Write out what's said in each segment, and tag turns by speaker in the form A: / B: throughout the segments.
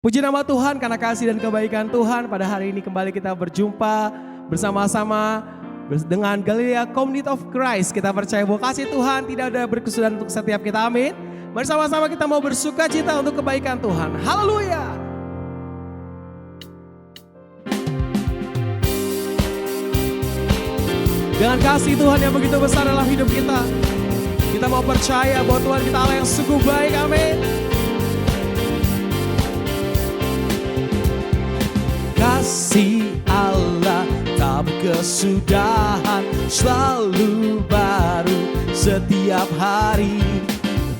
A: Puji nama Tuhan karena kasih dan kebaikan Tuhan. Pada hari ini kembali kita berjumpa bersama-sama dengan Galilea Community of Christ. Kita percaya bahwa kasih Tuhan tidak ada berkesudahan untuk setiap kita, amin. Bersama-sama kita mau bersuka cita untuk kebaikan Tuhan. Haleluya. Dengan kasih Tuhan yang begitu besar dalam hidup kita, kita mau percaya bahwa Tuhan kita Allah yang sungguh baik, amin. Kasih Allah tak berkesudahan, selalu baru setiap hari.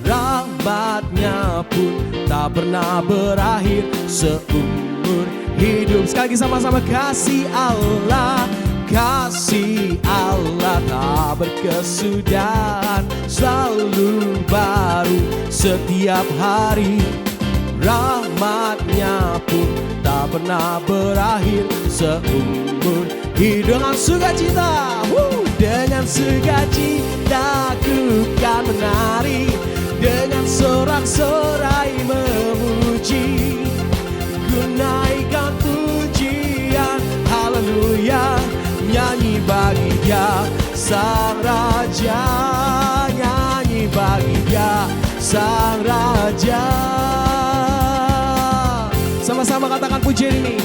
A: Rahmatnya pun tak pernah berakhir seumur hidup. Sekali lagi sama-sama, kasih Allah. Kasih Allah tak berkesudahan, selalu baru setiap hari. Rahmatnya pun tak pernah berakhir seumur hidup. Dengan sukacita, dengan sukacita ku kan menari, dengan sorak-sorai memuji, ku naikkan pujian, haleluya, nyanyi bagi Dia Sang Raja, nyanyi bagi Dia Sang Raja. Sama-sama katakan pujian ini.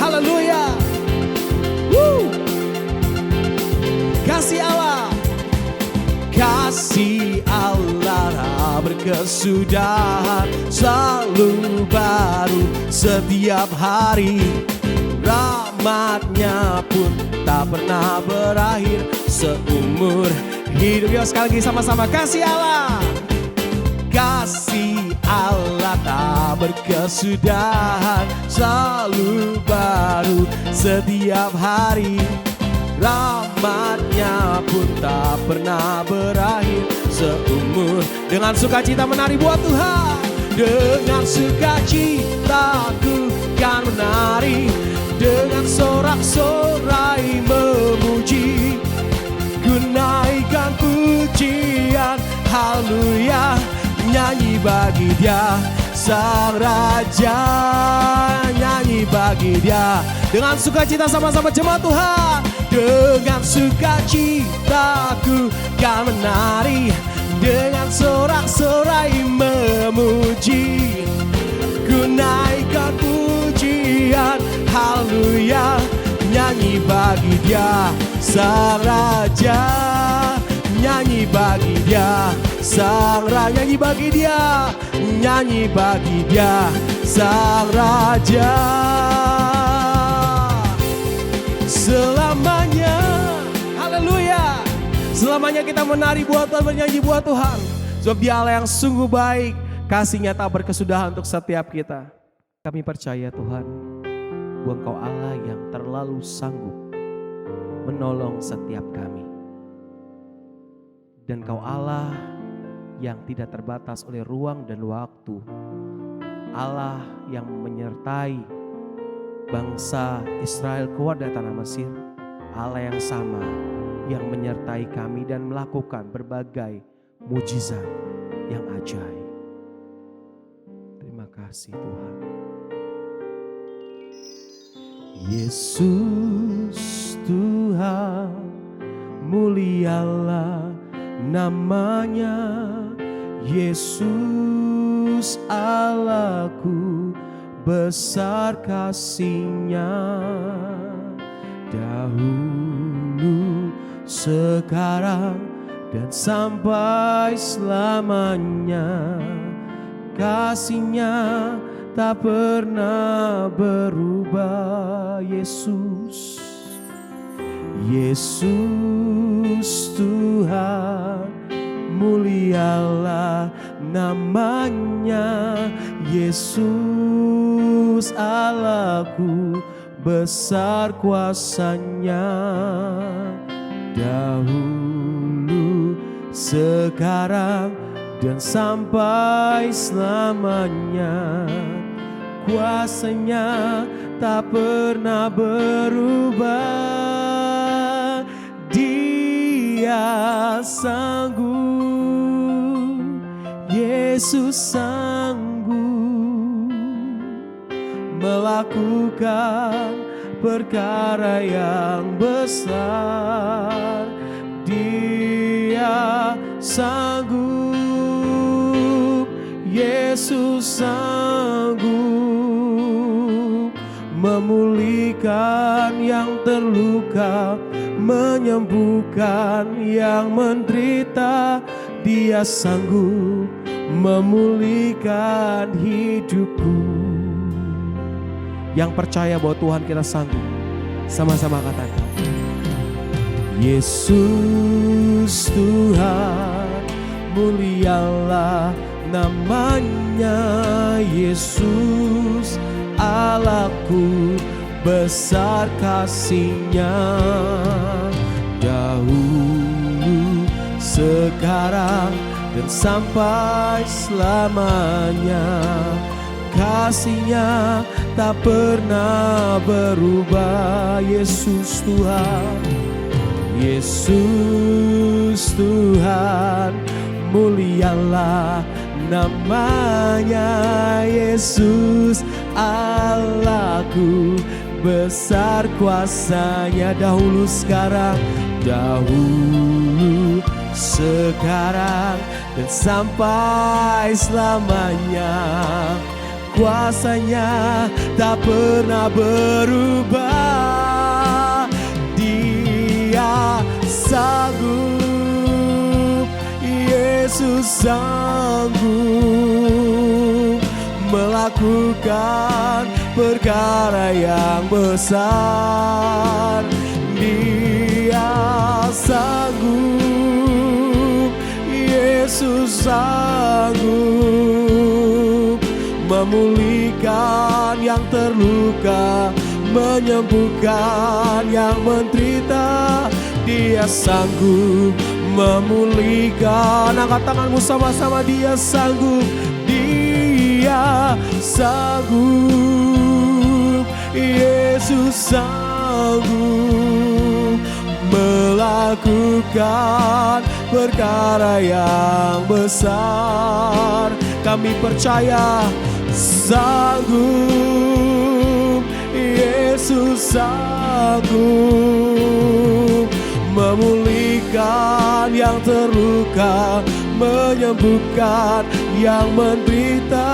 A: Haleluya. Kasih Allah. Kasih Allah tak berkesudahan, selalu baru setiap hari. Rahmatnya pun tak pernah berakhir seumur hidup. Yuk sekali lagi sama-sama, kasih Allah. Kasih Allah tak berkesudahan, selalu baru setiap hari. Rahmatnya pun tak pernah berakhir seumur. Dengan sukacita menari buat Tuhan. Dengan sukacita ku kan menari, dengan sorak-sorai memuji, ku naikkan pujian, haleluya, nyanyi bagi Dia Sang Raja, nyanyi bagi Dia. Dengan sukacita sama-sama jemaat Tuhan. Dengan sukacita ku kan menari, dengan sorak-sorai memuji, ku naikkan pujian, haleluya, nyanyi bagi Dia Sang Raja, nyanyi bagi Dia Sang Raja, nyanyi bagi Dia, nyanyi bagi Dia Sang Raja. Selamanya, haleluya, selamanya kita menari buat Tuhan, bernyanyi buat Tuhan. Sebab Dia Allah yang sungguh baik, kasih-Nya tak berkesudahan untuk setiap kita. Kami percaya Tuhan, bahwa Engkau Allah yang terlalu sanggup menolong setiap kami. Dan Engkau Allah yang tidak terbatas oleh ruang dan waktu. Allah yang menyertai bangsa Israel keluar dari tanah Mesir. Allah yang sama yang menyertai kami dan melakukan berbagai mujizat yang ajaib. Terima kasih Tuhan. Yesus Tuhan, mulialah namanya. Yesus Allahku, besar kasih-Nya. Dahulu, sekarang, dan sampai selamanya. Kasih-Nya tak pernah berubah. Yesus, Yesus Tuhan, mulialah namanya. Yesus Allahku, besar kuasa-Nya. Dahulu, sekarang, dan sampai selamanya. Kuasa-Nya tak pernah berubah. Dia sanggup, Yesus sanggup. melakukan perkara yang besar. Dia sanggup, Yesus sanggup memulihkan yang terluka, menyembuhkan yang menderita. Dia sanggup memulihkan hidupku. Yang percaya bahwa Tuhan kita sanggup, sama-sama katakan, Yesus Tuhan, mulialah namanya. Yesus Allahku, besar kasih-Nya. Dahulu, sekarang, dan sampai selamanya. Kasih-Nya tak pernah berubah. Yesus Tuhan, Yesus Tuhan, mulialah namanya. Yesus Allahku, besar kuasa-Nya. Dahulu, sekarang, dahulu, sekarang, dan sampai selamanya. Kuasa-Nya tak pernah berubah. Dia sanggup, Yesus sanggup melakukan perkara yang besar. Dia sanggup, Yesus sanggup memulihkan yang terluka, menyembuhkan yang menderita. Dia sanggup memulihkan. Angkat tanganmu sama-sama. Dia sanggup, Dia sanggup, Yesus sanggup melakukan perkara yang besar. Kami percaya, sanggup, Yesus sanggup memulihkan yang terluka, menyembuhkan yang menderita.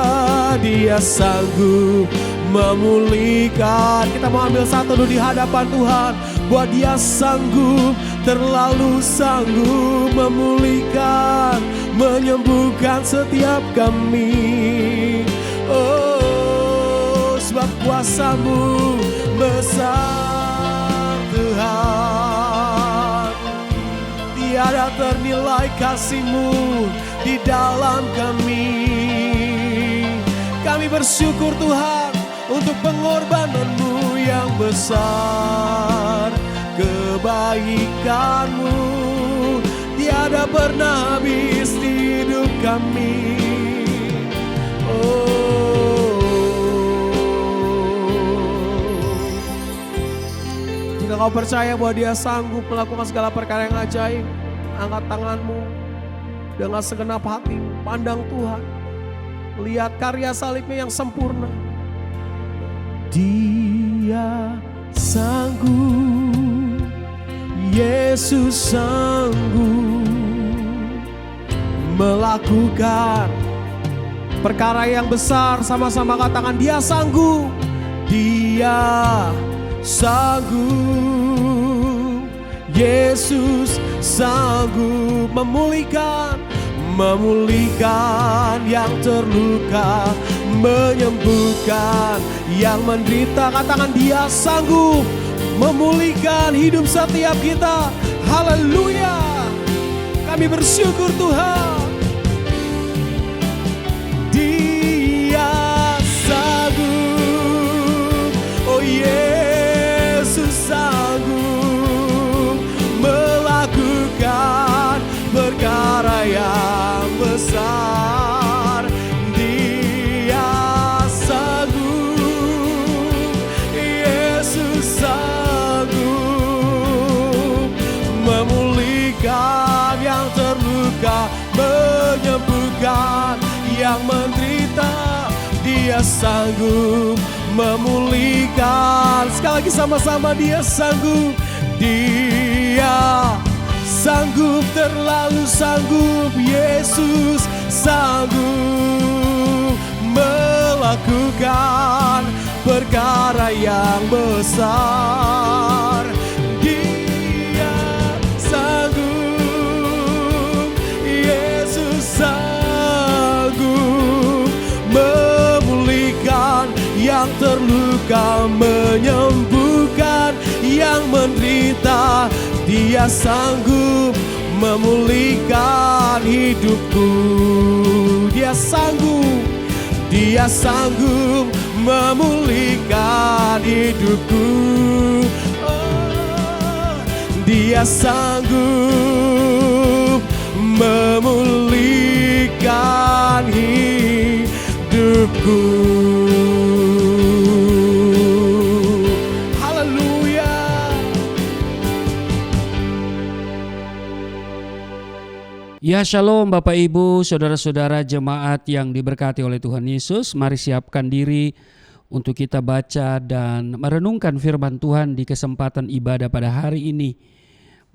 A: Dia sanggup memulihkan. Kita mau ambil satu dulu di hadapan Tuhan, bahwa Dia sanggup, terlalu sanggup memulihkan, menyembuhkan setiap kami. Oh, sebab kuasa-Mu besar Tuhan. Tiada ternilai kasih-Mu di dalam kami. Kami bersyukur Tuhan untuk pengorbanan-Mu yang besar. Kebaikan-Mu tiada pernah habis di hidup kami. Jika kau percaya bahwa Dia sanggup melakukan segala perkara yang ajaib, angkat tanganmu dengan segenap hati, pandang Tuhan, lihat karya salib-Nya yang sempurna. Dia sanggup, Yesus sanggup melakukan perkara yang besar. Sama-sama katakan, Dia sanggup, Dia sanggup, Yesus sanggup memulihkan, memulihkan yang terluka, menyembuhkan yang menderita. Katakan, Dia sanggup memulihkan hidup setiap kita. Haleluya, kami bersyukur Tuhan. Dia sanggup, oh Yesus sanggup melakukan perkara yang besar. Dia sanggup, Yesus sanggup memulihkan yang terluka, menyembuhkan yang menderita. Dia sanggup memulihkan. Sekali lagi sama-sama, Dia sanggup. Dia sanggup, terlalu sanggup. Yesus sanggup melakukan perkara yang besar. Dia sanggup, Yesus sanggup memulihkan yang terluka, menyembuhkan yang menderita. Dia sanggup memulihkan hidupku. Dia sanggup, Dia sanggup memulihkan hidupku. Oh, Dia sanggup memulihkan hidupku. Haleluya.
B: Ya, shalom Bapak Ibu, saudara-saudara jemaat yang diberkati oleh Tuhan Yesus. Mari siapkan diri untuk kita baca dan merenungkan firman Tuhan di kesempatan ibadah pada hari ini.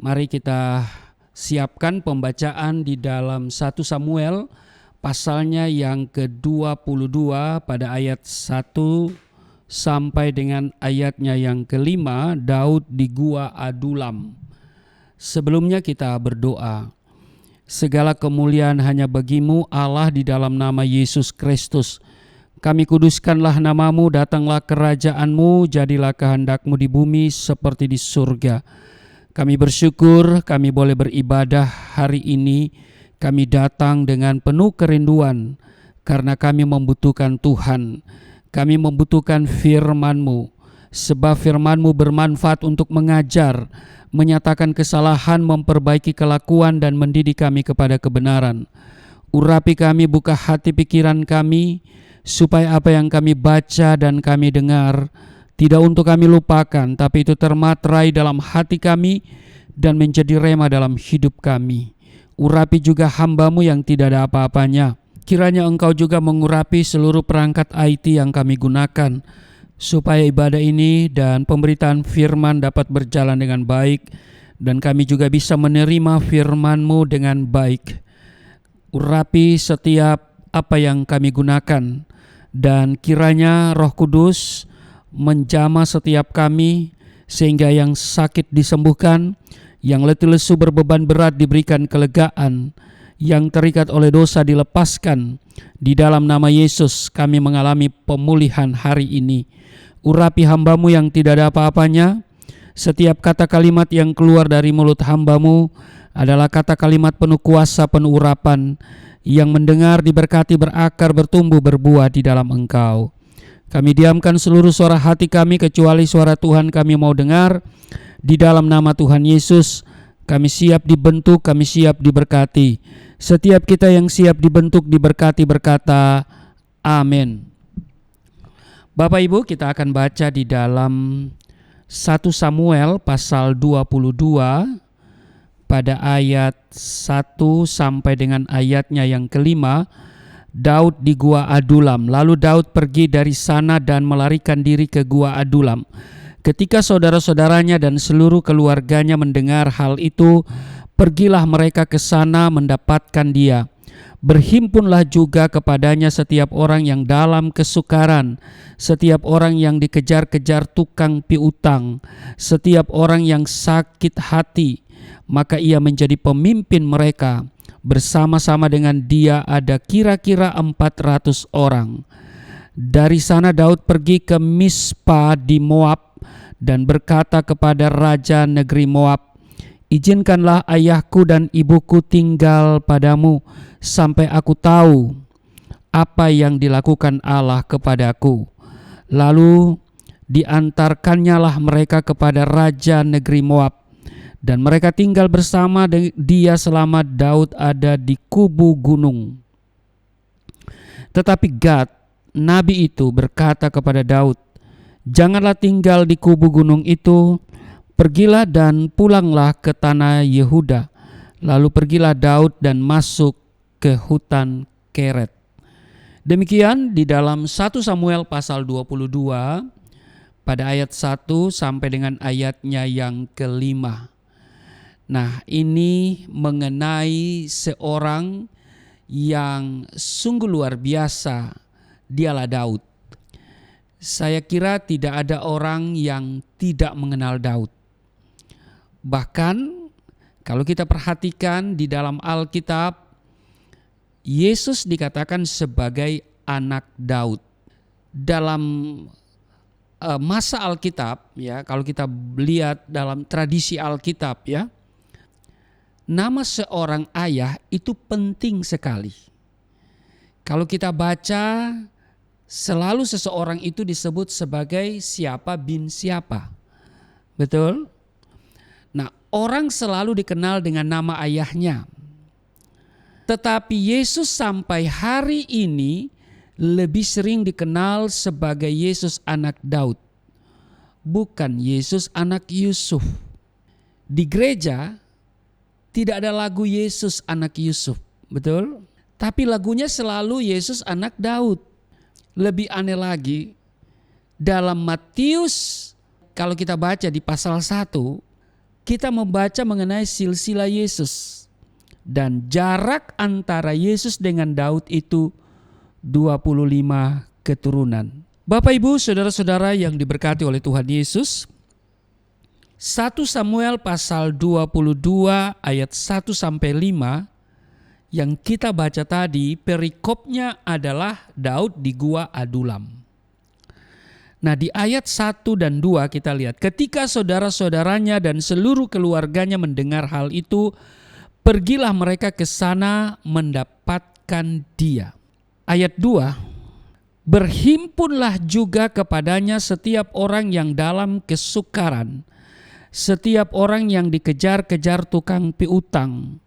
B: Mari kita siapkan pembacaan di dalam 1 Samuel pasalnya yang ke-22 pada ayat 1 sampai dengan ayatnya yang ke-5, Daud di Gua Adulam. Sebelumnya kita berdoa. Segala kemuliaan hanya bagi-Mu Allah di dalam nama Yesus Kristus. Kami kuduskanlah nama-Mu, datanglah kerajaan-Mu, jadilah kehendak-Mu di bumi seperti di surga. Kami bersyukur kami boleh beribadah hari ini. Kami datang dengan penuh kerinduan karena kami membutuhkan Tuhan. Kami membutuhkan firman-Mu, sebab firman-Mu bermanfaat untuk mengajar, menyatakan kesalahan, memperbaiki kelakuan, dan mendidik kami kepada kebenaran. Urapi kami, buka hati pikiran kami, supaya apa yang kami baca dan kami dengar tidak untuk kami lupakan, tapi itu termaterai dalam hati kami dan menjadi rema dalam hidup kami. Urapi juga hamba-Mu yang tidak ada apa-apanya. Kiranya Engkau juga mengurapi seluruh perangkat IT yang kami gunakan, supaya ibadah ini dan pemberitaan firman dapat berjalan dengan baik, dan kami juga bisa menerima firman-Mu dengan baik. Urapi setiap apa yang kami gunakan, dan kiranya Roh Kudus menjamah setiap kami, sehingga yang sakit disembuhkan, yang letih lesu berbeban berat diberikan kelegaan, yang terikat oleh dosa dilepaskan. Di dalam nama Yesus kami mengalami pemulihan hari ini. Urapi hamba-Mu yang tidak ada apa-apanya. Setiap kata kalimat yang keluar dari mulut hamba-Mu adalah kata kalimat penuh kuasa, penuh urapan, yang mendengar diberkati, berakar, bertumbuh, berbuah di dalam Engkau. Kami diamkan seluruh suara hati kami kecuali suara Tuhan kami mau dengar. Di dalam nama Tuhan Yesus kami siap dibentuk, kami siap diberkati. Setiap kita yang siap dibentuk, diberkati, berkata amin. Bapak Ibu, kita akan baca di dalam 1 Samuel pasal 22 pada ayat 1 sampai dengan ayatnya yang ke-5, Daud di Gua Adulam. Lalu Daud pergi dari sana dan melarikan diri ke Gua Adulam. Ketika saudara-saudaranya dan seluruh keluarganya mendengar hal itu, pergilah mereka ke sana mendapatkan dia. Berhimpunlah juga kepadanya setiap orang yang dalam kesukaran, setiap orang yang dikejar-kejar tukang piutang, setiap orang yang sakit hati. Maka ia menjadi pemimpin mereka. Bersama-sama dengan dia ada kira-kira 400 orang. Dari sana Daud pergi ke Mispa di Moab dan berkata kepada raja negeri Moab, "Izinkanlah ayahku dan ibuku tinggal padamu sampai aku tahu apa yang dilakukan Allah kepadaku." Lalu diantarkannyalah mereka kepada raja negeri Moab, dan mereka tinggal bersama dia selama Daud ada di kubu gunung. Tetapi Gad, nabi itu, berkata kepada Daud, "Janganlah tinggal di kubu gunung itu, pergilah dan pulanglah ke tanah Yehuda." Lalu pergilah Daud dan masuk ke hutan Keret. Demikian di dalam 1 Samuel pasal 22 pada ayat 1 sampai dengan ayatnya yang kelima. Nah, ini mengenai seorang yang sungguh luar biasa, dialah Daud. Saya kira tidak ada orang yang tidak mengenal Daud. Bahkan kalau kita perhatikan di dalam Alkitab, Yesus dikatakan sebagai anak Daud. Dalam masa Alkitab, ya, kalau kita lihat dalam tradisi Alkitab, ya, nama seorang ayah itu penting sekali. Kalau kita baca, selalu seseorang itu disebut sebagai siapa bin siapa. Betul? Nah, orang selalu dikenal dengan nama ayahnya. Tetapi Yesus sampai hari ini lebih sering dikenal sebagai Yesus anak Daud, bukan Yesus anak Yusuf. Di gereja tidak ada lagu Yesus anak Yusuf, betul? Tapi lagunya selalu Yesus anak Daud. Lebih aneh lagi, dalam Matius, kalau kita baca di pasal 1, kita membaca mengenai silsilah Yesus. Dan jarak antara Yesus dengan Daud itu 25 keturunan. Bapak Ibu, saudara-saudara yang diberkati oleh Tuhan Yesus, 1 Samuel pasal 22 ayat 1 sampai 5 yang kita baca tadi, perikopnya adalah Daud di Gua Adulam. Nah, di ayat 1 dan 2 kita lihat, ketika saudara-saudaranya dan seluruh keluarganya mendengar hal itu, pergilah mereka ke sana mendapatkan dia. Ayat 2, berhimpunlah juga kepadanya setiap orang yang dalam kesukaran, setiap orang yang dikejar-kejar tukang piutang,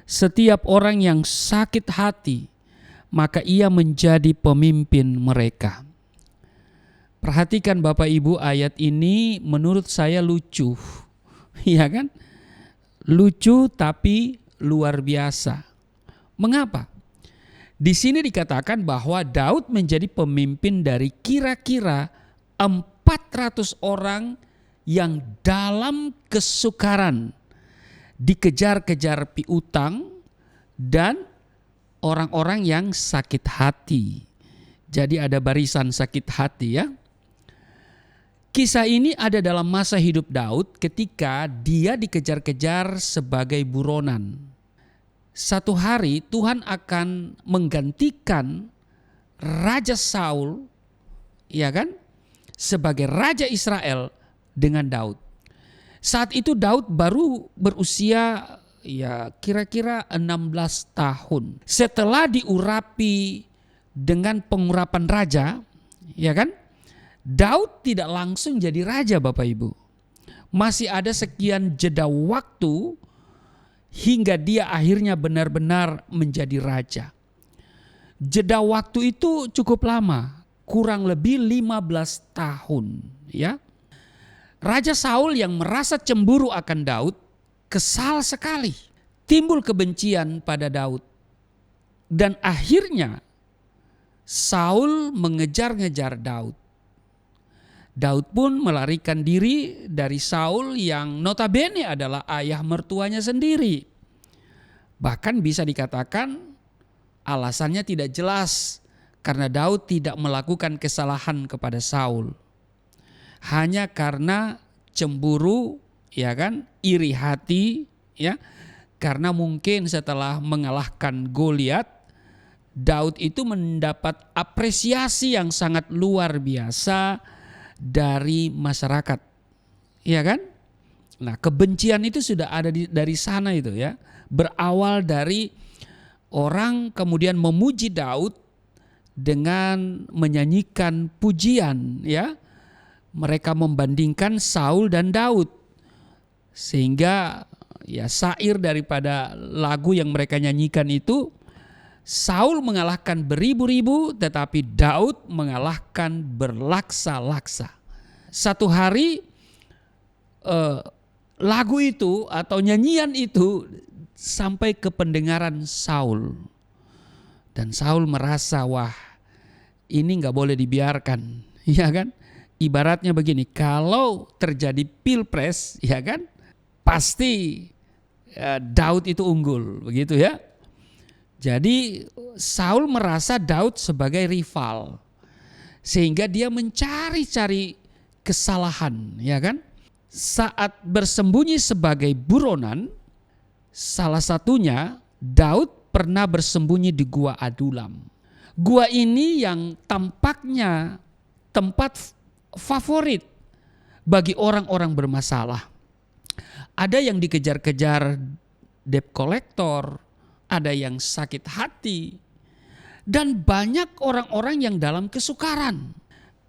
B: setiap orang yang sakit hati, maka ia menjadi pemimpin mereka. Perhatikan Bapak Ibu, ayat ini menurut saya lucu. Ya kan? Lucu tapi luar biasa. Mengapa? Di sini dikatakan bahwa Daud menjadi pemimpin dari kira-kira 400 orang yang dalam kesukaran, dikejar-kejar piutang, dan orang-orang yang sakit hati. Jadi ada barisan sakit hati, ya. Kisah ini ada dalam masa hidup Daud ketika dia dikejar-kejar sebagai buronan. Satu hari Tuhan akan menggantikan Raja Saul, ya kan, sebagai Raja Israel dengan Daud. Saat itu Daud baru berusia ya kira-kira 16 tahun. Setelah diurapi dengan pengurapan raja, ya kan, Daud tidak langsung jadi raja, Bapak Ibu. Masih ada sekian jeda waktu hingga dia akhirnya benar-benar menjadi raja. Jeda waktu itu cukup lama, kurang lebih 15 tahun, ya. Raja Saul yang merasa cemburu akan Daud, kesal sekali. Timbul kebencian pada Daud. Dan akhirnya Saul mengejar-ngejar Daud. Daud pun melarikan diri dari Saul yang notabene adalah ayah mertuanya sendiri. Bahkan bisa dikatakan alasannya tidak jelas karena Daud tidak melakukan kesalahan kepada Saul. Hanya karena cemburu, ya kan, iri hati, ya. Karena mungkin setelah mengalahkan Goliat, Daud itu mendapat apresiasi yang sangat luar biasa dari masyarakat, ya kan? Nah, kebencian itu sudah ada dari sana itu, ya. Berawal dari orang kemudian memuji Daud dengan menyanyikan pujian, ya. Mereka membandingkan Saul dan Daud. Sehingga ya syair daripada lagu yang mereka nyanyikan itu, Saul mengalahkan beribu-ribu tetapi Daud mengalahkan berlaksa-laksa. Satu hari lagu itu atau nyanyian itu sampai ke pendengaran Saul. Dan Saul merasa, wah, ini nggak boleh dibiarkan, ya kan? Ibaratnya begini, kalau terjadi pilpres, ya kan, pasti Daud itu unggul, begitu ya. Jadi Saul merasa Daud sebagai rival, sehingga dia mencari-cari kesalahan, ya kan? Saat bersembunyi sebagai buronan, salah satunya Daud pernah bersembunyi di Gua Adulam. Gua ini yang tampaknya tempat favorit bagi orang-orang bermasalah. Ada yang dikejar-kejar debt collector, ada yang sakit hati, dan banyak orang-orang yang dalam kesukaran.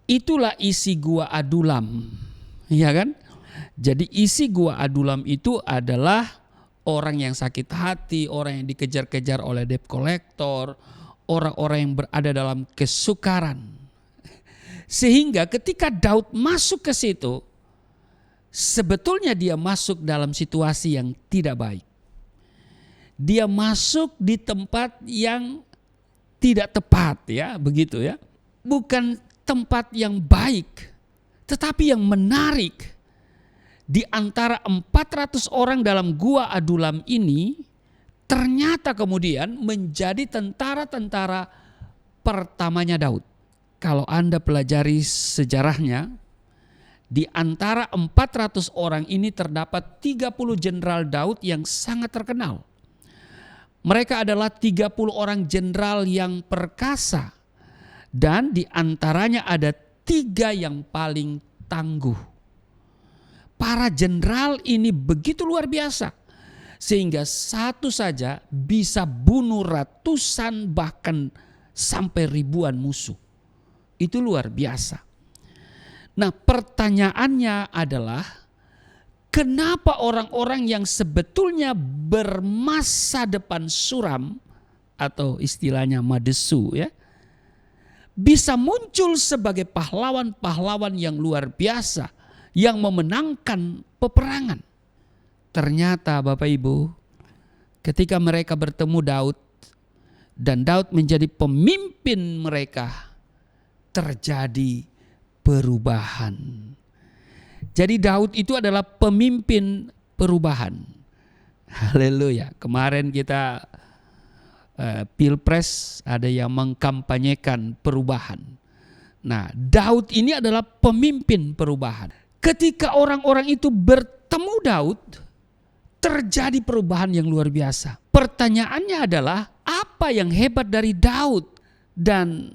B: Itulah isi Gua Adulam, ya kan? Jadi isi Gua Adulam itu adalah orang yang sakit hati, orang yang dikejar-kejar oleh debt collector, orang-orang yang berada dalam kesukaran. Sehingga ketika Daud masuk ke situ, sebetulnya dia masuk dalam situasi yang tidak baik. Dia masuk di tempat yang tidak tepat, ya, begitu ya. Bukan tempat yang baik, tetapi yang menarik. Di antara 400 orang dalam Gua Adulam ini, ternyata kemudian menjadi tentara-tentara pertamanya Daud. Kalau Anda pelajari sejarahnya, di antara 400 orang ini terdapat 30 jenderal Daud yang sangat terkenal. Mereka adalah 30 orang jenderal yang perkasa, dan di antaranya ada 3 yang paling tangguh. Para jenderal ini begitu luar biasa, sehingga satu saja bisa bunuh ratusan bahkan sampai ribuan musuh. Itu luar biasa. Nah, pertanyaannya adalah, kenapa orang-orang yang sebetulnya bermasa depan suram atau istilahnya madesu, ya, bisa muncul sebagai pahlawan-pahlawan yang luar biasa yang memenangkan peperangan? Ternyata Bapak Ibu, ketika mereka bertemu Daud dan Daud menjadi pemimpin mereka, terjadi perubahan. Jadi Daud itu adalah pemimpin perubahan. Haleluya. Kemarin kita pilpres, ada yang mengkampanyekan perubahan. Nah, Daud ini adalah pemimpin perubahan. Ketika orang-orang itu bertemu Daud, terjadi perubahan yang luar biasa. Pertanyaannya adalah, apa yang hebat dari Daud dan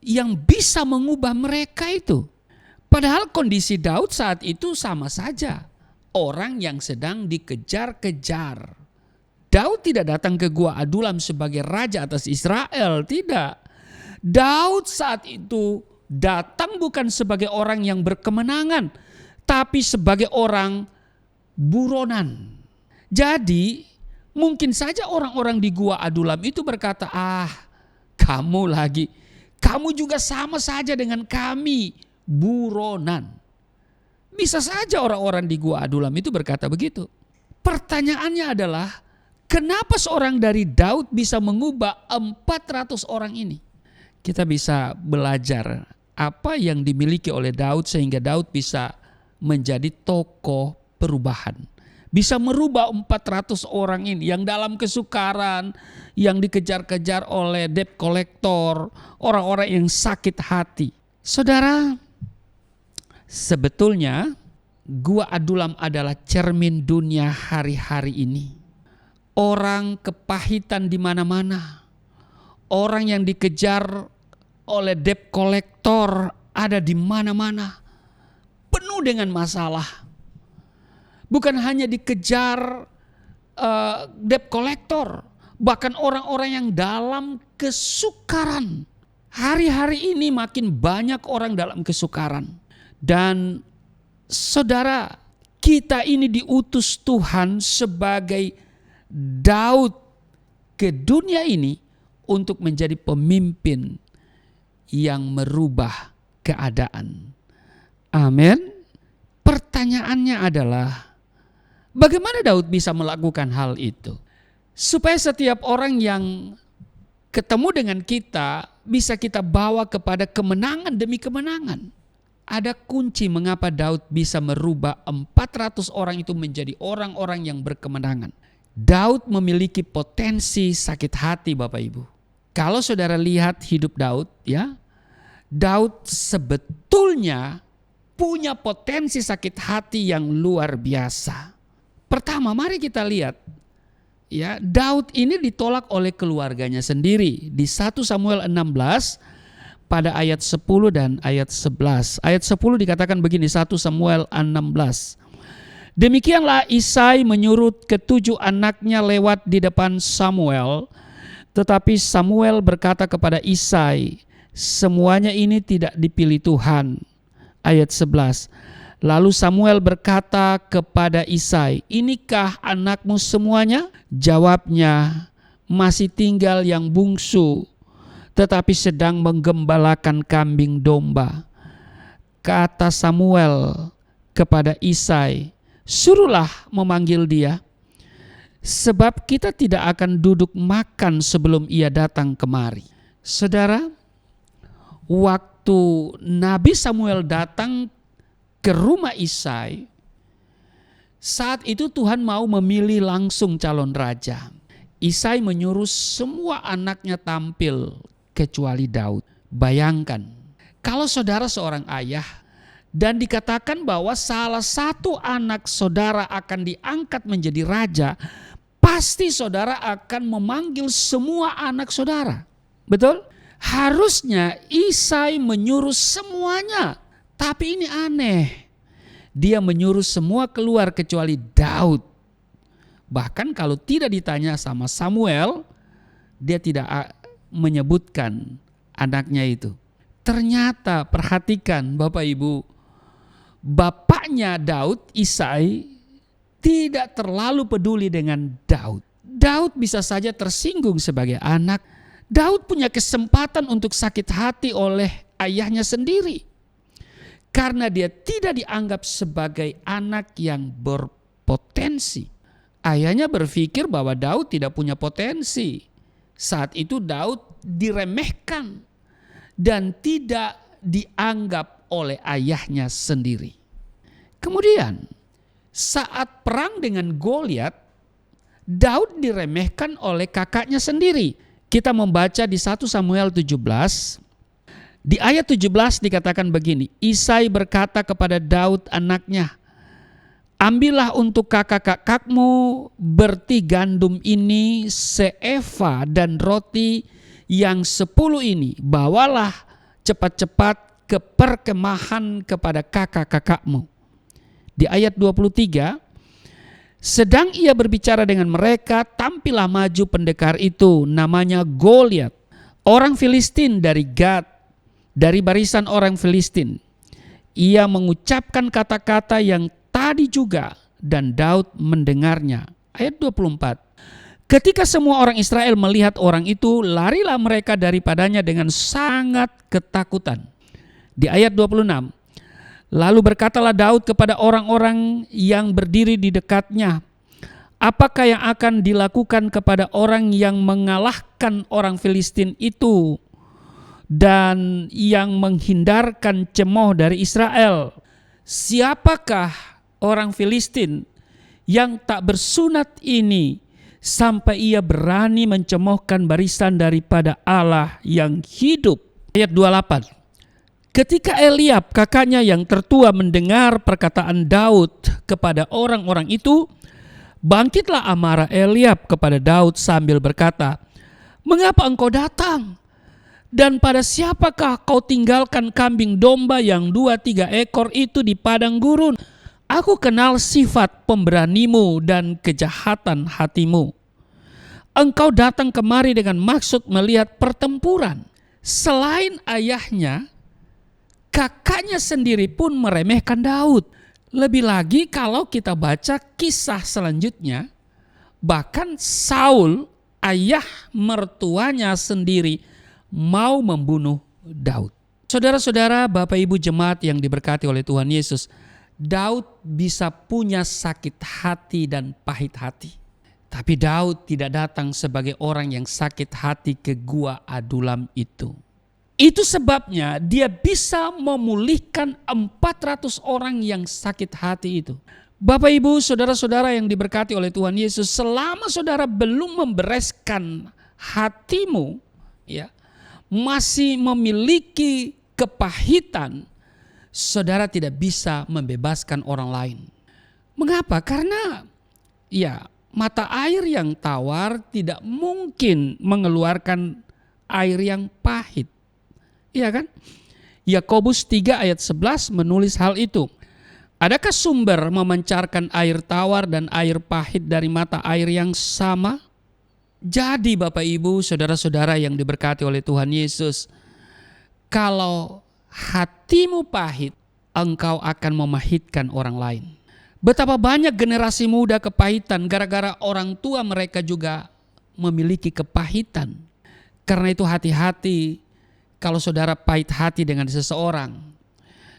B: yang bisa mengubah mereka itu? Padahal kondisi Daud saat itu sama saja, orang yang sedang dikejar-kejar. Daud tidak datang ke Gua Adulam sebagai raja atas Israel, tidak. Daud saat itu datang bukan sebagai orang yang berkemenangan, tapi sebagai orang buronan. Jadi mungkin saja orang-orang di Gua Adulam itu berkata, kamu juga sama saja dengan kami, buronan. Bisa saja orang-orang di Gua Adulam itu berkata begitu. Pertanyaannya adalah, kenapa seorang dari Daud bisa mengubah 400 orang ini? Kita bisa belajar apa yang dimiliki oleh Daud sehingga Daud bisa menjadi tokoh perubahan. Bisa merubah 400 orang ini yang dalam kesukaran, yang dikejar-kejar oleh debt collector, orang-orang yang sakit hati. Saudara, sebetulnya Gua Adulam adalah cermin dunia hari-hari ini. Orang kepahitan di mana-mana. Orang yang dikejar oleh debt collector ada di mana-mana. Penuh dengan masalah. Bukan hanya dikejar debt collector, bahkan orang-orang yang dalam kesukaran. Hari-hari ini makin banyak orang dalam kesukaran. Dan saudara, kita ini diutus Tuhan sebagai Daud ke dunia ini untuk menjadi pemimpin yang merubah keadaan. Amin. Pertanyaannya adalah, bagaimana Daud bisa melakukan hal itu? Supaya setiap orang yang ketemu dengan kita bisa kita bawa kepada kemenangan demi kemenangan. Ada kunci mengapa Daud bisa merubah 400 orang itu menjadi orang-orang yang berkemenangan. Daud memiliki potensi sakit hati, Bapak Ibu. Kalau saudara lihat hidup Daud, ya, Daud sebetulnya punya potensi sakit hati yang luar biasa. Pertama, mari kita lihat, ya, Daud ini ditolak oleh keluarganya sendiri. Di 1 Samuel 16 pada ayat 10 dan ayat 11. Ayat 10 dikatakan begini, 1 Samuel 16. Demikianlah Isai menyuruh ketujuh anaknya lewat di depan Samuel. Tetapi Samuel berkata kepada Isai, semuanya ini tidak dipilih Tuhan. Ayat 11. Lalu Samuel berkata kepada Isai, inikah anakmu semuanya? Jawabnya, masih tinggal yang bungsu, tetapi sedang menggembalakan kambing domba. Kata Samuel kepada Isai, suruhlah memanggil dia, sebab kita tidak akan duduk makan sebelum ia datang kemari. Saudara, waktu Nabi Samuel datang ke rumah Isai, saat itu Tuhan mau memilih langsung calon raja. Isai menyuruh semua anaknya tampil kecuali Daud. Bayangkan, kalau saudara seorang ayah dan dikatakan bahwa salah satu anak saudara akan diangkat menjadi raja, pasti saudara akan memanggil semua anak saudara. Betul? Harusnya Isai menyuruh semuanya, tapi ini aneh. Dia menyuruh semua keluar kecuali Daud. Bahkan kalau tidak ditanya sama Samuel, dia tidak menyebutkan anaknya itu. Ternyata perhatikan Bapak Ibu, bapaknya Daud, Isai, tidak terlalu peduli dengan Daud. Daud bisa saja tersinggung sebagai anak. Daud punya kesempatan untuk sakit hati oleh ayahnya sendiri, karena dia tidak dianggap sebagai anak yang berpotensi. Ayahnya berpikir bahwa Daud tidak punya potensi. Saat itu Daud diremehkan dan tidak dianggap oleh ayahnya sendiri. Kemudian saat perang dengan Goliat, Daud diremehkan oleh kakaknya sendiri. Kita membaca di 1 Samuel 17. Di ayat 17 dikatakan begini, Isai berkata kepada Daud anaknya, ambillah untuk kakak-kakakmu berti gandum ini seeva dan roti yang 10 ini. Bawalah cepat-cepat ke perkemahan kepada kakak-kakakmu. Di ayat 23, sedang ia berbicara dengan mereka, tampillah maju pendekar itu, namanya Goliat, orang Filistin dari Gad, dari barisan orang Filistin. Ia mengucapkan kata-kata yang tadi juga dan Daud mendengarnya. Ayat 24. Ketika semua orang Israel melihat orang itu, larilah mereka daripadanya dengan sangat ketakutan. Di ayat 26. Lalu berkatalah Daud kepada orang-orang yang berdiri di dekatnya, apakah yang akan dilakukan kepada orang yang mengalahkan orang Filistin itu dan yang menghindarkan cemooh dari Israel? Siapakah orang Filistin yang tak bersunat ini sampai ia berani mencemoohkan barisan daripada Allah yang hidup? Ayat 28. Ketika Eliab kakaknya yang tertua mendengar perkataan Daud kepada orang-orang itu, bangkitlah amarah Eliab kepada Daud sambil berkata, mengapa engkau datang? Dan pada siapakah kau tinggalkan kambing domba yang 2-3 ekor itu di padang gurun? Aku kenal sifat pemberanimu dan kejahatan hatimu. Engkau datang kemari dengan maksud melihat pertempuran. Selain ayahnya, kakaknya sendiri pun meremehkan Daud. Lebih lagi kalau kita baca kisah selanjutnya, bahkan Saul, ayah mertuanya sendiri, mau membunuh Daud. Saudara-saudara, Bapak Ibu jemaat yang diberkati oleh Tuhan Yesus, Daud bisa punya sakit hati dan pahit hati. Tapi Daud tidak datang sebagai orang yang sakit hati ke gua Adulam itu. Itu sebabnya dia bisa memulihkan 400 orang yang sakit hati itu. Bapak Ibu, saudara-saudara yang diberkati oleh Tuhan Yesus, selama saudara belum membereskan hatimu, ya, masih memiliki kepahitan, saudara tidak bisa membebaskan orang lain. Mengapa? Karena ya, mata air yang tawar tidak mungkin mengeluarkan air yang pahit. Iya kan? Yakobus 3 ayat 11 menulis hal itu. Adakah sumber memancarkan air tawar dan air pahit dari mata air yang sama? Jadi Bapak Ibu, saudara-saudara yang diberkati oleh Tuhan Yesus, kalau hatimu pahit, engkau akan memahitkan orang lain. Betapa banyak generasi muda kepahitan gara-gara orang tua mereka juga memiliki kepahitan. Karena itu hati-hati kalau saudara pahit hati dengan seseorang,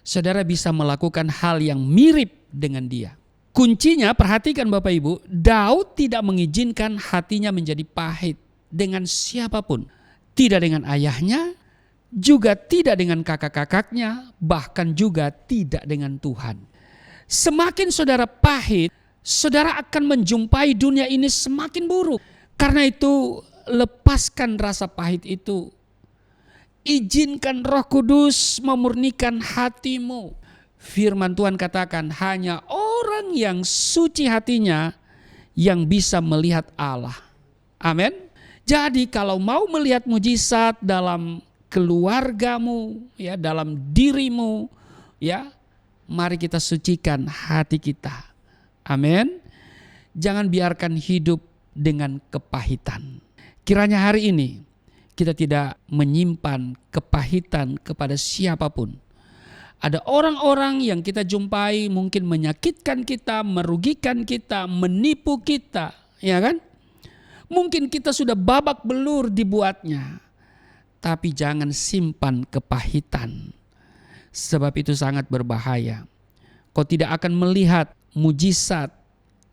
B: saudara bisa melakukan hal yang mirip dengan dia. Kuncinya, perhatikan Bapak Ibu, Daud tidak mengizinkan hatinya menjadi pahit dengan siapapun. Tidak dengan ayahnya, juga tidak dengan kakak-kakaknya, bahkan juga tidak dengan Tuhan. Semakin saudara pahit, saudara akan menjumpai dunia ini semakin buruk. Karena itu, lepaskan rasa pahit itu. Izinkan Roh Kudus memurnikan hatimu. Firman Tuhan katakan, hanya orang yang suci hatinya yang bisa melihat Allah. Amin. Jadi kalau mau melihat mujizat dalam keluargamu, ya, dalam dirimu, ya, mari kita sucikan hati kita. Amin. Jangan biarkan hidup dengan kepahitan. Kiranya hari ini kita tidak menyimpan kepahitan kepada siapapun. Ada orang-orang yang kita jumpai mungkin menyakitkan kita, merugikan kita, menipu kita, ya kan? Mungkin kita sudah babak belur dibuatnya. Tapi jangan simpan kepahitan. Sebab itu sangat berbahaya. Kau tidak akan melihat mujizat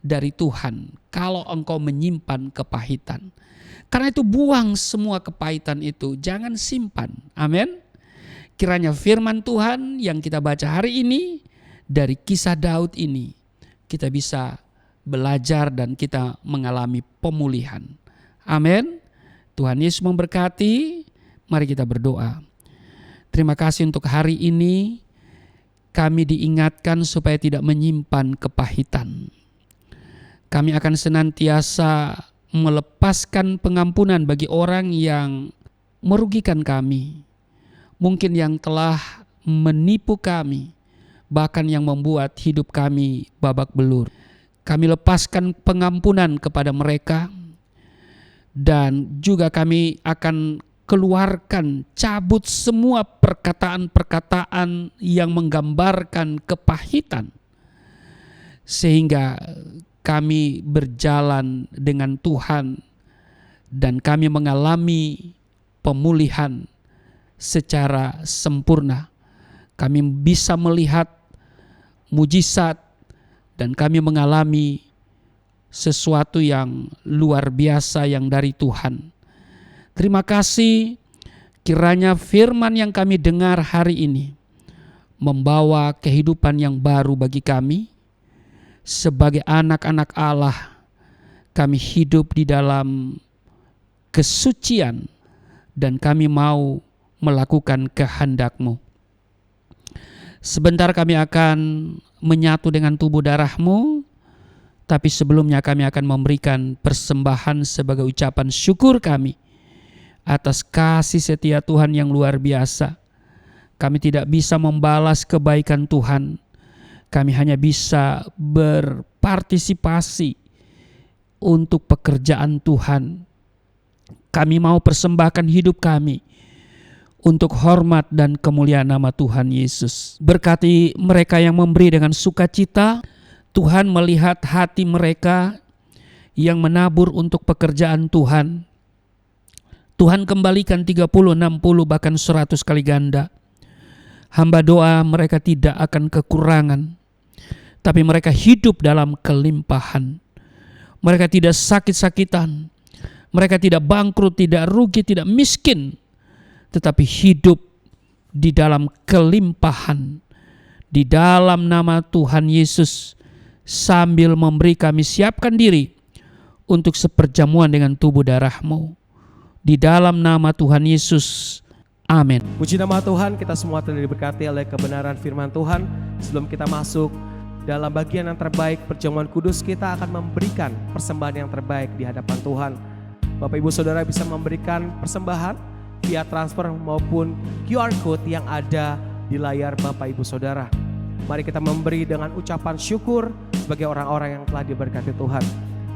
B: dari Tuhan kalau engkau menyimpan kepahitan. Karena itu buang semua kepahitan itu, jangan simpan. Amin. Kiranya firman Tuhan yang kita baca hari ini dari kisah Daud ini, kita bisa belajar dan kita mengalami pemulihan. Amin. Tuhan Yesus memberkati. Mari kita berdoa. Terima kasih untuk hari ini kami diingatkan supaya tidak menyimpan kepahitan. Kami akan senantiasa melepaskan pengampunan bagi orang yang merugikan kami, mungkin yang telah menipu kami, bahkan yang membuat hidup kami babak belur. Kami lepaskan pengampunan kepada mereka, dan juga kami akan keluarkan, cabut semua perkataan-perkataan yang menggambarkan kepahitan, sehingga kami berjalan dengan Tuhan dan kami mengalami pemulihan secara sempurna. Kami bisa melihat mujizat dan kami mengalami sesuatu yang luar biasa yang dari Tuhan. Terima kasih, kiranya firman yang kami dengar hari ini membawa kehidupan yang baru bagi kami. Sebagai anak-anak Allah, kami hidup di dalam kesucian dan kami mau melakukan kehendak-Mu. Sebentar kami akan menyatu dengan tubuh darah-Mu, tapi sebelumnya kami akan memberikan persembahan sebagai ucapan syukur kami atas kasih setia Tuhan yang luar biasa. Kami tidak bisa membalas kebaikan Tuhan. Kami hanya bisa berpartisipasi untuk pekerjaan Tuhan. Kami mau persembahkan hidup kami untuk hormat dan kemuliaan nama Tuhan Yesus. Berkati mereka yang memberi dengan sukacita. Tuhan melihat hati mereka yang menabur untuk pekerjaan Tuhan. Tuhan kembalikan 30, 60, bahkan 100 kali ganda. Hamba doa mereka tidak akan kekurangan, tapi mereka hidup dalam kelimpahan. Mereka tidak sakit-sakitan. Mereka tidak bangkrut, tidak rugi, tidak miskin. tetapi hidup di dalam kelimpahan. Di dalam nama Tuhan Yesus, sambil memberi kami siapkan diri untuk seperjamuan dengan tubuh darah-Mu. Di dalam nama Tuhan Yesus, amin.
A: Puji nama Tuhan, kita semua telah diberkati oleh kebenaran firman Tuhan. Sebelum kita masuk dalam bagian yang terbaik perjamuan kudus, kita akan memberikan persembahan yang terbaik di hadapan Tuhan. Bapak Ibu Saudara bisa memberikan persembahan via transfer maupun QR Code yang ada di layar Bapak Ibu Saudara. Mari kita memberi dengan ucapan syukur sebagai orang-orang yang telah diberkati Tuhan.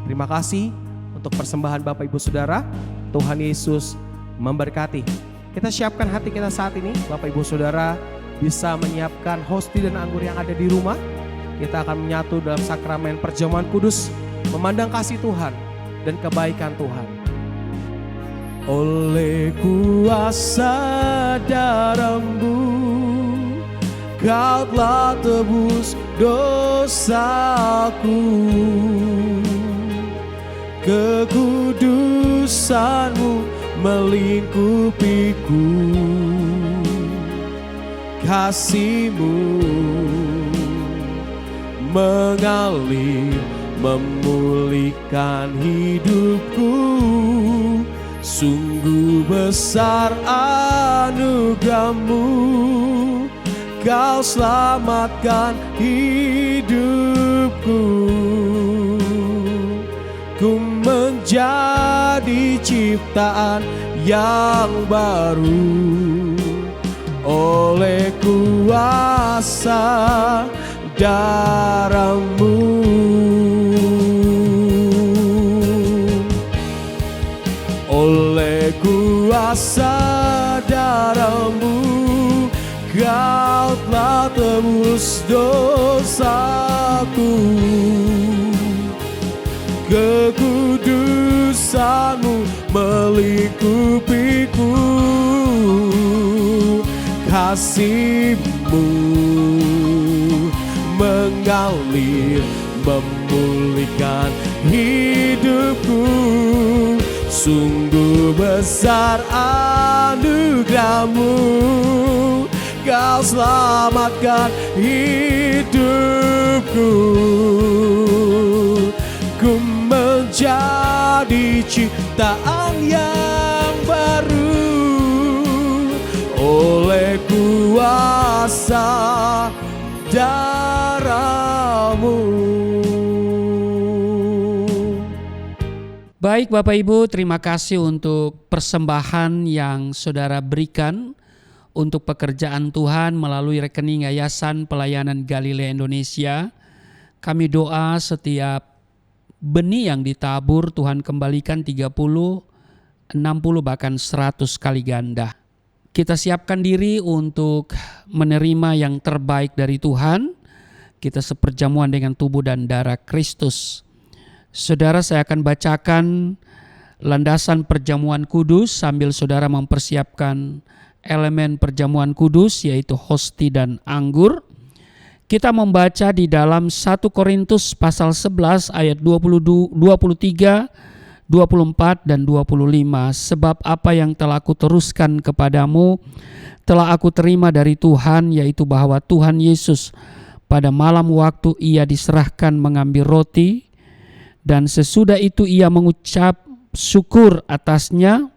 A: Terima kasih untuk persembahan Bapak Ibu Saudara. Tuhan Yesus memberkati. Kita siapkan hati kita saat ini. Bapak Ibu Saudara bisa menyiapkan hosti dan anggur yang ada di rumah. Kita akan menyatu dalam sakramen perjamuan kudus, memandang kasih Tuhan dan kebaikan Tuhan. Oleh kuasa darah-Mu, Kau telah tebus dosaku. Kekudusan-Mu melingkupiku. Kasih-Mu mengalir, memulihkan hidupku. Sungguh besar anugerah-Mu, Kau selamatkan hidupku. Ku menjadi ciptaan yang baru oleh kuasa darah-Mu. Oleh kuasa darah-Mu, Kau telah tebus dosaku. Kekudusan-Mu melingkupiku. Kasih-Mu mengalir, memulihkan hidupku. Sungguh besar anugerah-Mu, Kau selamatkan hidupku. Ku menjadi ciptaan yang baru oleh kuasa darah-Mu.
B: Baik Bapak Ibu, terima kasih untuk persembahan yang saudara berikan untuk pekerjaan Tuhan melalui rekening Yayasan Pelayanan Galilea Indonesia. Kami doa setiap benih yang ditabur Tuhan kembalikan 30, 60 bahkan 100 kali ganda. Kita siapkan diri untuk menerima yang terbaik dari Tuhan. Kita seperjamuan dengan tubuh dan darah Kristus. Saudara, saya akan bacakan landasan perjamuan kudus sambil saudara mempersiapkan elemen perjamuan kudus yaitu hosti dan anggur. Kita membaca di dalam 1 Korintus pasal 11 ayat 22, 23, 24 dan 25. Sebab apa yang telah aku teruskan kepadamu telah aku terima dari Tuhan, yaitu bahwa Tuhan Yesus pada malam waktu ia diserahkan mengambil roti, dan sesudah itu ia mengucap syukur atasnya.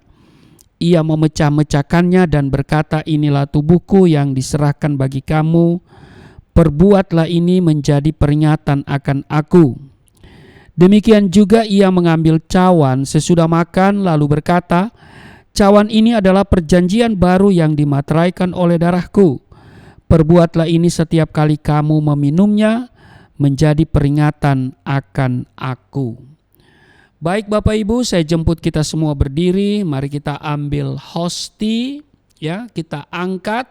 B: Ia memecah-mecahkannya dan berkata, inilah tubuhku yang diserahkan bagi kamu. Perbuatlah ini menjadi peringatan akan aku. Demikian juga ia mengambil cawan sesudah makan lalu berkata, cawan ini adalah perjanjian baru yang dimateraikan oleh darahku. Perbuatlah ini setiap kali kamu meminumnya menjadi peringatan akan aku. Baik Bapak Ibu, saya jemput kita semua berdiri. Mari kita ambil hosti, ya, kita angkat.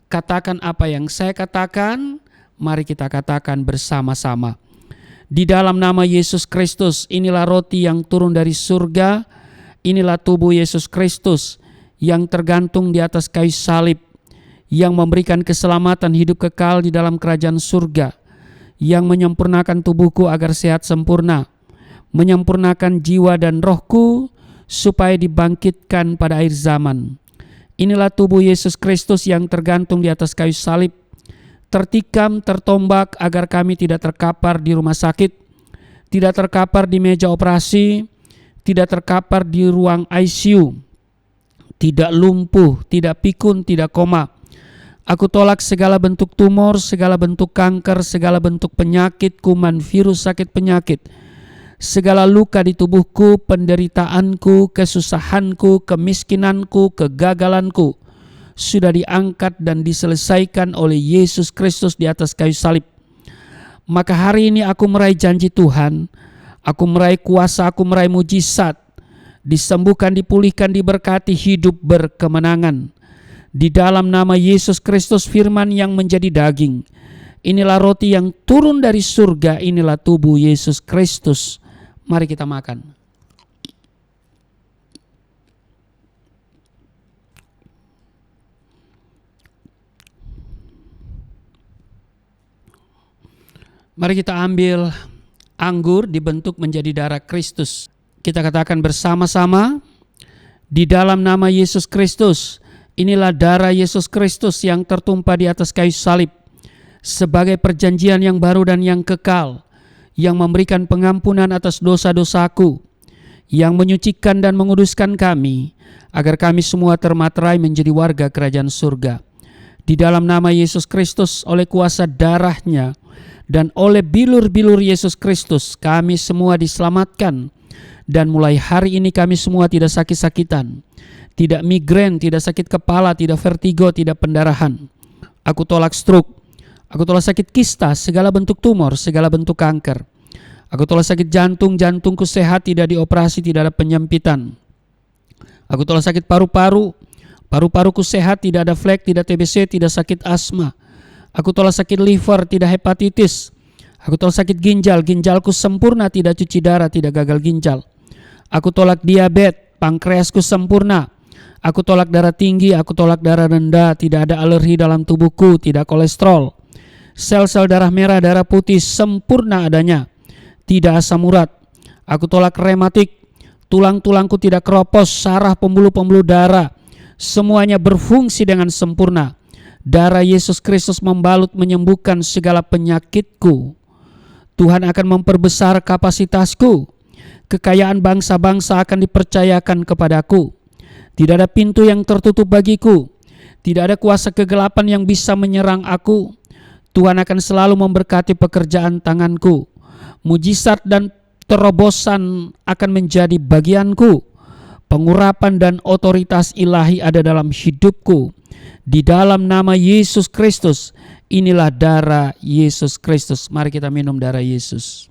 B: Katakan apa yang saya katakan, mari kita katakan bersama-sama. Di dalam nama Yesus Kristus, inilah roti yang turun dari surga, inilah tubuh Yesus Kristus yang tergantung di atas kayu salib, yang memberikan keselamatan hidup kekal di dalam kerajaan surga, yang menyempurnakan tubuhku agar sehat sempurna, menyempurnakan jiwa dan rohku supaya dibangkitkan pada akhir zaman. Inilah tubuh Yesus Kristus yang tergantung di atas kayu salib, tertikam, tertombak agar kami tidak terkapar di rumah sakit, tidak terkapar di meja operasi, tidak terkapar di ruang ICU, tidak lumpuh, tidak pikun, tidak koma. Aku tolak segala bentuk tumor, segala bentuk kanker, segala bentuk penyakit, kuman, virus, sakit penyakit, segala luka di tubuhku, penderitaanku, kesusahanku, kemiskinanku, kegagalanku sudah diangkat dan diselesaikan oleh Yesus Kristus di atas kayu salib. Maka hari ini aku meraih janji Tuhan, aku meraih kuasa, aku meraih mujizat, disembuhkan, dipulihkan, diberkati, hidup berkemenangan. Di dalam nama Yesus Kristus, firman yang menjadi daging. Inilah roti yang turun dari surga, inilah tubuh Yesus Kristus. Mari kita makan. Mari kita ambil anggur dibentuk menjadi darah Kristus. Kita katakan bersama-sama, di dalam nama Yesus Kristus, inilah darah Yesus Kristus yang tertumpah di atas kayu salib sebagai perjanjian yang baru dan yang kekal, yang memberikan pengampunan atas dosa-dosaku, yang menyucikan dan menguduskan kami, agar kami semua termaterai menjadi warga kerajaan surga. Di dalam nama Yesus Kristus, oleh kuasa darahnya, dan oleh bilur-bilur Yesus Kristus, kami semua diselamatkan. Dan mulai hari ini kami semua tidak sakit-sakitan, tidak migrain, tidak sakit kepala, tidak vertigo, tidak pendarahan. Aku tolak stroke, aku tolak sakit kista, segala bentuk tumor, segala bentuk kanker. Aku tolak sakit jantung, jantungku sehat, tidak dioperasi, tidak ada penyempitan. Aku tolak sakit paru-paru, paru-paruku sehat, tidak ada flek, tidak TBC, tidak sakit asma. Aku tolak sakit liver, tidak hepatitis. Aku tolak sakit ginjal, ginjalku sempurna, tidak cuci darah, tidak gagal ginjal. Aku tolak diabetes, pankreasku sempurna. Aku tolak darah tinggi, aku tolak darah rendah, tidak ada alergi dalam tubuhku, tidak kolesterol. Sel-sel darah merah, darah putih sempurna adanya, tidak asam urat. Aku tolak rematik, tulang-tulangku tidak keropos, saraf, pembuluh-pembuluh darah, semuanya berfungsi dengan sempurna. Darah Yesus Kristus membalut menyembuhkan segala penyakitku. Tuhan akan memperbesar kapasitasku. Kekayaan bangsa-bangsa akan dipercayakan kepadaku. Tidak ada pintu yang tertutup bagiku. Tidak ada kuasa kegelapan yang bisa menyerang aku. Tuhan akan selalu memberkati pekerjaan tanganku. Mujizat dan terobosan akan menjadi bagianku. Pengurapan dan otoritas ilahi ada dalam hidupku. Di dalam nama Yesus Kristus, inilah darah Yesus Kristus. Mari kita minum darah Yesus.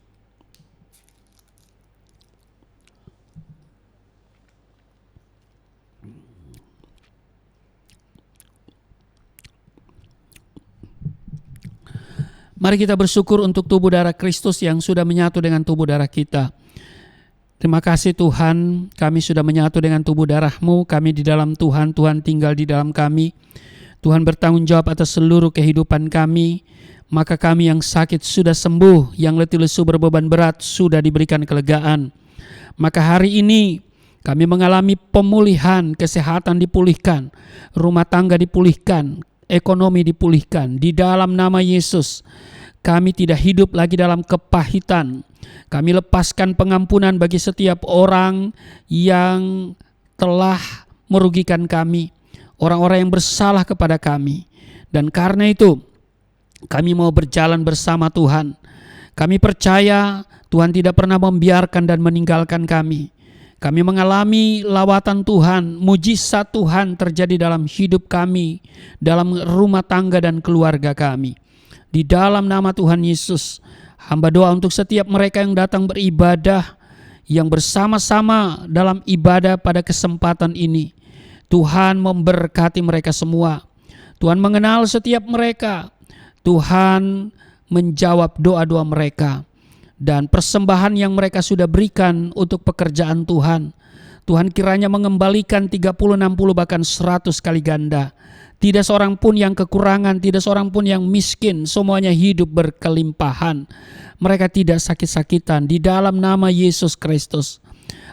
B: Mari kita bersyukur untuk tubuh darah Kristus yang sudah menyatu dengan tubuh darah kita. Terima kasih Tuhan, kami sudah menyatu dengan tubuh darah-Mu, kami di dalam Tuhan, Tuhan tinggal di dalam kami. Tuhan bertanggung jawab atas seluruh kehidupan kami, maka kami yang sakit sudah sembuh, yang letih lesu berbeban berat sudah diberikan kelegaan. Maka hari ini kami mengalami pemulihan, kesehatan dipulihkan, rumah tangga dipulihkan, ekonomi dipulihkan. Di dalam nama Yesus, kami tidak hidup lagi dalam kepahitan. Kami lepaskan pengampunan bagi setiap orang yang telah merugikan kami, orang-orang yang bersalah kepada kami. Dan karena itu, kami mau berjalan bersama Tuhan. Kami percaya Tuhan tidak pernah membiarkan dan meninggalkan kami. Kami mengalami lawatan Tuhan, mujizat Tuhan terjadi dalam hidup kami, dalam rumah tangga dan keluarga kami. Di dalam nama Tuhan Yesus, hamba doa untuk setiap mereka yang datang beribadah, yang bersama-sama dalam ibadah pada kesempatan ini. Tuhan memberkati mereka semua. Tuhan mengenal setiap mereka. Tuhan menjawab doa-doa mereka. Dan persembahan yang mereka sudah berikan untuk pekerjaan Tuhan, Tuhan kiranya mengembalikan 30, 60 bahkan 100 kali ganda. Tidak seorang pun yang kekurangan, tidak seorang pun yang miskin, semuanya hidup berkelimpahan. Mereka tidak sakit-sakitan di dalam nama Yesus Kristus.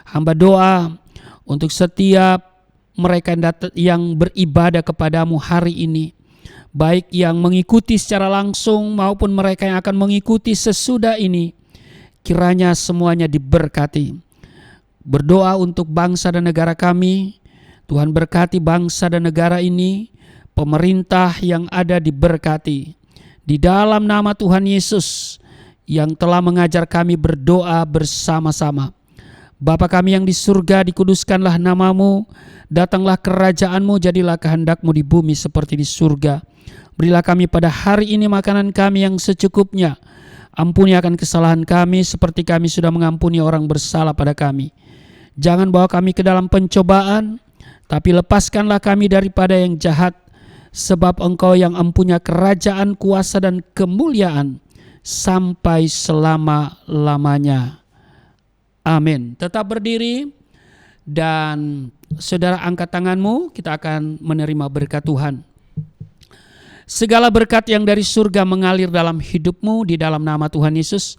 B: Hamba doa untuk setiap mereka yang beribadah kepadamu hari ini, baik yang mengikuti secara langsung maupun mereka yang akan mengikuti sesudah ini, kiranya semuanya diberkati. Berdoa untuk bangsa dan negara kami, Tuhan berkati bangsa dan negara ini, pemerintah yang ada diberkati. Di dalam nama Tuhan Yesus yang telah mengajar kami berdoa bersama-sama. Bapa kami yang di surga, dikuduskanlah namamu, datanglah kerajaanmu, jadilah kehendakmu di bumi seperti di surga. Berilah kami pada hari ini makanan kami yang secukupnya. Ampuni akan kesalahan kami seperti kami sudah mengampuni orang bersalah pada kami. Jangan bawa kami ke dalam pencobaan, tapi lepaskanlah kami daripada yang jahat. Sebab Engkau yang empunya kerajaan, kuasa dan kemuliaan sampai selama-lamanya. Amin. Tetap berdiri dan saudara angkat tanganmu, kita akan menerima berkat Tuhan. Segala berkat yang dari surga mengalir dalam hidupmu di dalam nama Tuhan Yesus.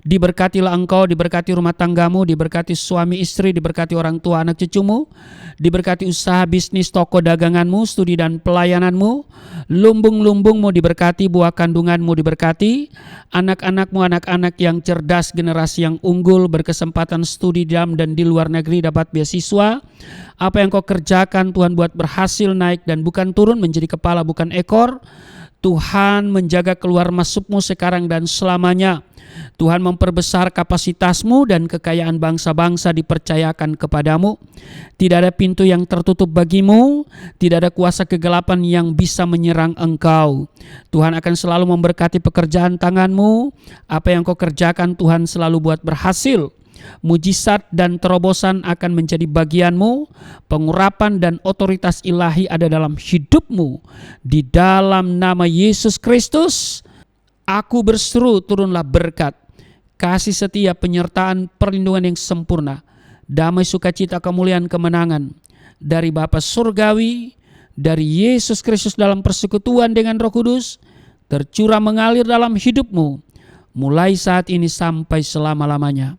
B: Diberkatilah engkau, diberkati rumah tanggamu, diberkati suami istri, diberkati orang tua anak cucumu, diberkati usaha bisnis toko daganganmu, studi dan pelayananmu, lumbung-lumbungmu diberkati, buah kandunganmu diberkati, anak-anakmu anak-anak yang cerdas, generasi yang unggul, berkesempatan studi di dalam dan di luar negeri, dapat beasiswa. Apa yang kau kerjakan Tuhan buat berhasil, naik dan bukan turun, menjadi kepala bukan ekor. Tuhan menjaga keluar masukmu sekarang dan selamanya. Tuhan memperbesar kapasitasmu dan kekayaan bangsa-bangsa dipercayakan kepadamu. Tidak ada pintu yang tertutup bagimu, tidak ada kuasa kegelapan yang bisa menyerang engkau. Tuhan akan selalu memberkati pekerjaan tanganmu. Apa yang kau kerjakan Tuhan selalu buat berhasil. Mujizat dan terobosan akan menjadi bagianmu. Pengurapan dan otoritas ilahi ada dalam hidupmu. Di dalam nama Yesus Kristus, aku berseru, turunlah berkat, kasih setia, penyertaan, perlindungan yang sempurna, damai, sukacita, kemuliaan, kemenangan dari Bapa Surgawi, dari Yesus Kristus dalam persekutuan dengan Roh Kudus, tercurah mengalir dalam hidupmu, mulai saat ini sampai selama-lamanya.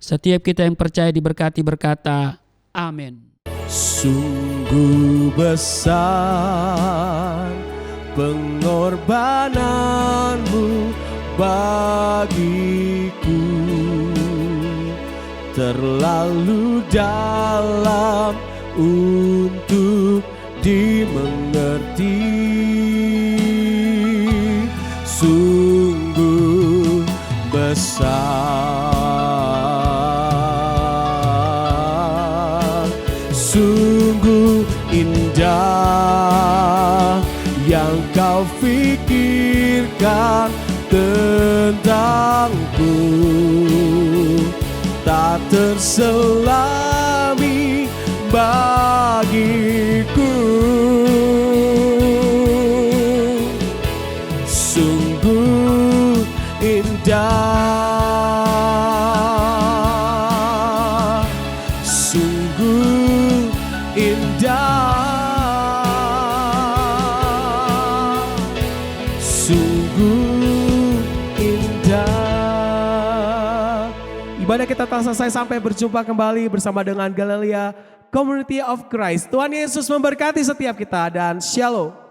B: Setiap kita yang percaya diberkati berkata, amin.
A: Sungguh besar pengorbananmu bagiku, terlalu dalam untuk dimengerti. Sungguh besar, sungguh indah yang kau pikirkan tentangku, tak terselami bagiku. Sungguh indah, sungguh indah, sungguh indah. Ibadah kita telah selesai, sampai berjumpa kembali bersama dengan Galilea Community of Christ. Tuhan Yesus memberkati setiap kita dan shalom.